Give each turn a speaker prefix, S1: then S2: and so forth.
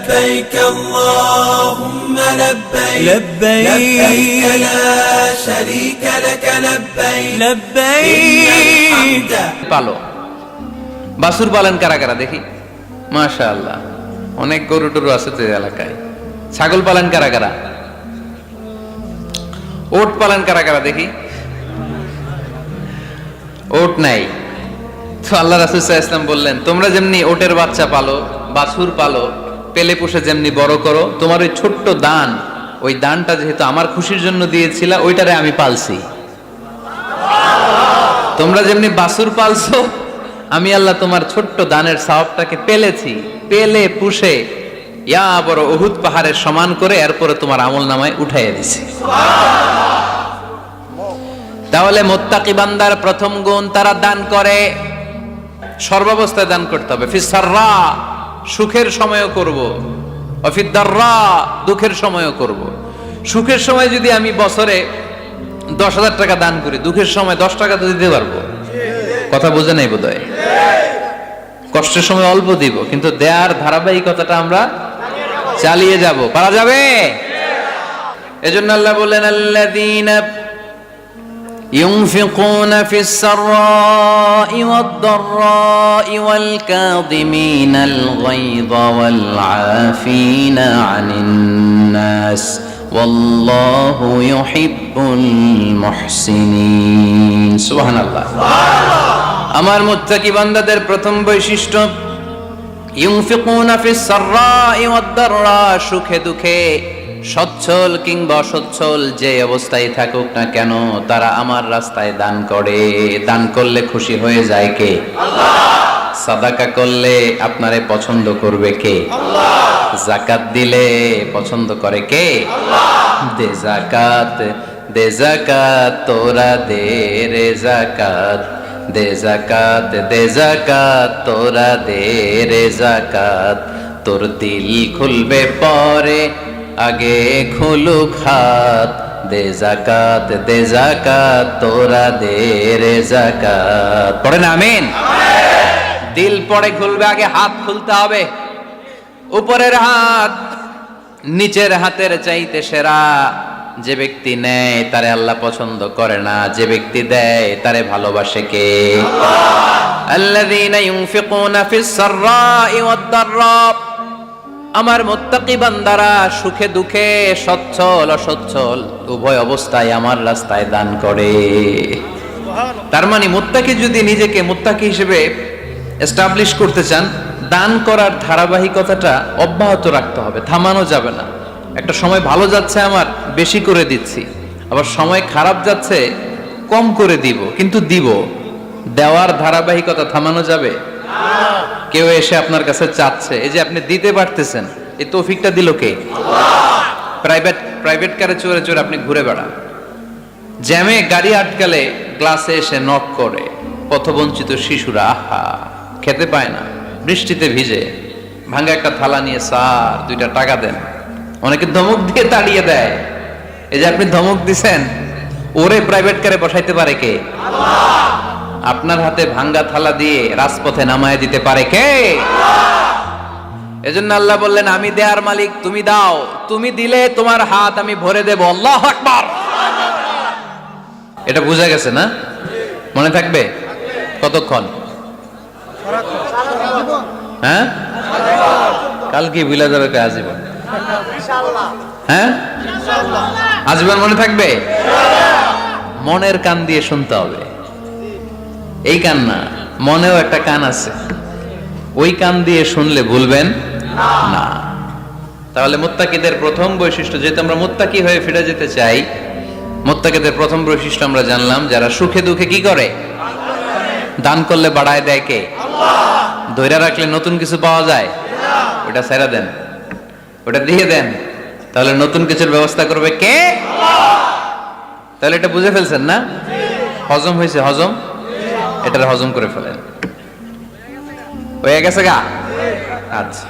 S1: لبيك اللهم لبيك لبيك لا شريك لك لبيك لبيك
S2: পালো বাছুর পালন কারা কারা দেখি মাশাআল্লাহ অনেক গরু টরু আছে তো এলাকায় ছাগল পালন কারা কারা ওট পালন কারা কারা দেখি ওট নাই তো আল্লাহ রাসূল সাল্লাল্লাহু আলাইহি ওয়াসাল্লাম বললেন তোমরা যেমনি ওটের বাচ্চা পালো বাছুর পালো পেলে পুষে যেমনি বড় করো তোমার ওই ছোট্ট দান ওই দানটা যেহেতু আমার খুশির জন্য দিয়েছিলা ওইটারে আমি পালছি তোমরা যেমনি বাছুর পালছো আমি আল্লাহ তোমার ছোট্ট দানের সওয়াবটাকে পেলেছি পেলে পুষে ইয়া বড় উহুদ পাহাড়ের সমান করে এরপরে তোমার আমলনামায় উঠাইয়া দিছি তাহলে মুত্তাকি বান্দার প্রথম গুণ তারা দান করে সর্বাবস্থায় দান করতে হবে ফিস সাররা সুখের সময়ও করব ওয়াফিদ দাররা দুঃখের সময়ও করব সুখের সময় যদি আমি বছরে 10,000 টাকা দান করি দুঃখের সময় 10 টাকা তো দিতে পারবো কথা বুঝে নাই বোধহয় কষ্টের সময় অল্প দিব কিন্তু দেয়ার ধারাবাহিকতাটা আমরা চালিয়ে যাব পারা যাবে এজন্য আল্লাহ বলেন আল্লাযীনা ينفقون في السراء والضراء والكاظمين الغيظ والعافين عن الناس والله يحب المحسنين سبحان الله আমার মুত্তাকি বান্দাদের প্রথম বৈশিষ্ট্য ইউনফিকুনা ফিস সাররাই ওয়াদ দাররা সুখে দুঃখে সচ্ছল কিংবা অসচ্ছল যে অবস্থায় থাকুক না কেন তারা আমার রাস্তায় দান করে দান করলে খুশি হয়ে যায় কে আল্লাহ সাদাকা করলে আপনারে পছন্দ করবে কে আল্লাহ যাকাত দিলে পছন্দ করে কে আল্লাহ দে যাকাত তোরা দে রে যাকাত দে যাকাত তোরা দে রে যাকাত তোর দিল খুলবে পরে আগে খুলুক হাত দে যাকাত তোরা দে রে যাকাত পড়েন আমিন দিল পড়ে খুলবে আগে হাত খুলতে হবে উপরের হাত নিচের হাতের চাইতে সেরা যে ব্যক্তি নেয় তারে আল্লাহ পছন্দ করে না যে ব্যক্তি দেয় তারে ভালোবাসে কে আল্লাহ আল্লাযীনা ইউনফিকুনা ফিস সাররাই ওয়াদ দাররা আমার মুত্তাকি বান্দারা সুখে দুঃখে সচ্ছল অসচ্ছল উভয় অবস্থায় আমার রাস্তায় দান করে তার মানে মুত্তাকি যদি নিজেকে মুত্তাকি হিসেবে এস্টাবলিশ করতে চান দান করার ধারাবাহিকতাটা অব্যাহত রাখতে হবে থামানো যাবে না একটা সময় ভালো যাচ্ছে আমার বেশি করে দিচ্ছি আবার সময় খারাপ যাচ্ছে কম করে দিব কিন্তু দিব দেওয়ার ধারাবাহিকতা থামানো যাবে কেউ এসে আপনার কাছে চাচ্ছে এই যে আপনি দিতে পারতেছেন এই তৌফিকটা দিল কে আল্লাহ প্রাইভেট কারে চড়ে চড়ে আপনি ঘুরে বেড়ান জ্যামে গাড়ি আটকালে গ্লাসে এসে নক করে পথবঞ্চিত শিশুরা আহা খেতে পায় না বৃষ্টিতে ভিজে ভাঙা একটা থালা নিয়ে স্যার 2টা টাকা দেন অনেকে ধমক দিয়ে তাড়িয়ে দেয় এই যে আপনি ধমক দিছেন ওরে প্রাইভেট কারে বসাইতে পারে কে আল্লাহ আপনার হাতে ভাঙ্গা থালা দিয়ে রাজপথে নামায় দিতে পারে কে এজন্য আল্লাহ বললেন আমি দেয়ার মালিক তুমি দাও তুমি দিলে তোমার হাত আমি ভরে দেব আল্লাহু আকবার এটা বুঝা গেছে না মনে থাকবে কতক্ষণ হ্যাঁ কাল কি ভুলে যাবে কে আজীবন ইনশাআল্লাহ হ্যাঁ ইনশাআল্লাহ আজীবন মনে থাকবে মনের কান দিয়ে শুনতে হবে এই কান না মনেও একটা কান আছে ওই কান দিয়ে শুনলে ভুলবেন না তাহলে মুত্তাকিদের প্রথম বৈশিষ্ট্য যেহেতু আমরা মুত্তাকি হয়ে ফিরে যেতে চাই মুত্তাকিদের প্রথম বৈশিষ্ট্য আমরা জানলাম যারা সুখে দুঃখে কি করে দান করলে বাড়ায় দেয় কে আল্লাহ ধৈর্য রাখলে নতুন কিছু পাওয়া যায় ওটা ছেড়ে দেন ওটা দিয়ে দেন তাহলে নতুন কিছুর ব্যবস্থা করবে কে আল্লাহ তাহলে এটা বুঝে ফেলছেন না হজম হয়েছে হজম এটার হজম করে ফেলেন হয়ে গেছে গা আচ্ছা